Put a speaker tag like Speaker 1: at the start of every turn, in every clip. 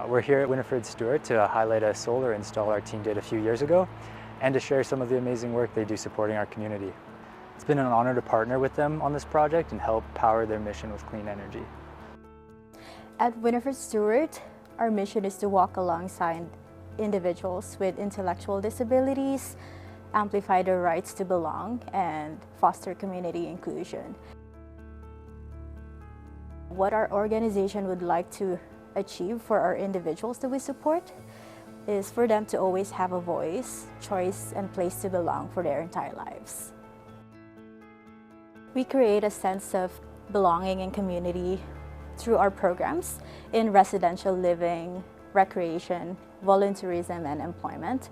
Speaker 1: We're here at Winnifred Stewart to highlight a solar install our team did a few years ago and to share some of the amazing work they do supporting our community. It's been an honor to partner with them on this project and help power their mission with clean energy.
Speaker 2: At Winnifred Stewart, our mission is to walk alongside individuals with intellectual disabilities, amplify their rights to belong, and foster community inclusion. What our organization would like to achieve for our individuals that we support is for them to always have a voice, choice, and place to belong for their entire lives. We create a sense of belonging and community through our programs in residential living, recreation, volunteerism, and employment.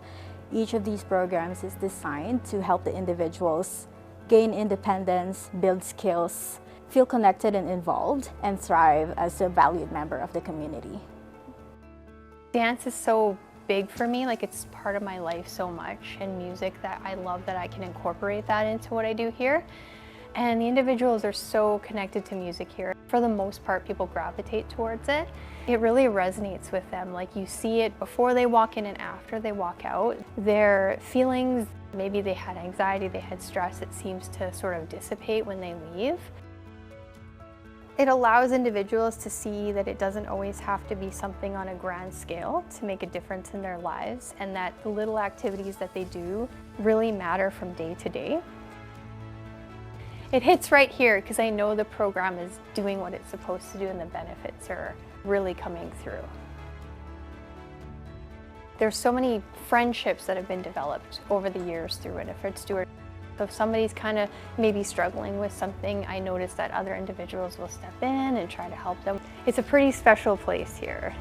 Speaker 2: Each of these programs is designed to help the individuals gain independence, build skills, feel connected and involved, and thrive as a valued member of the community.
Speaker 3: Dance is so big for me, like it's part of my life so much, and music that I love that I can incorporate that into what I do here. And the individuals are so connected to music here. For the most part, people gravitate towards it. It really resonates with them. Like you see it before they walk in and after they walk out. Their feelings, maybe they had anxiety, they had stress, it seems to sort of dissipate when they leave. It allows individuals to see that it doesn't always have to be something on a grand scale to make a difference in their lives, and that the little activities that they do really matter from day to day. It hits right here because I know the program is doing what it's supposed to do and the benefits are really coming through. There's so many friendships that have been developed over the years through Winnifred Stewart. So if somebody's kind of maybe struggling with something, I notice that other individuals will step in and try to help them. It's a pretty special place here.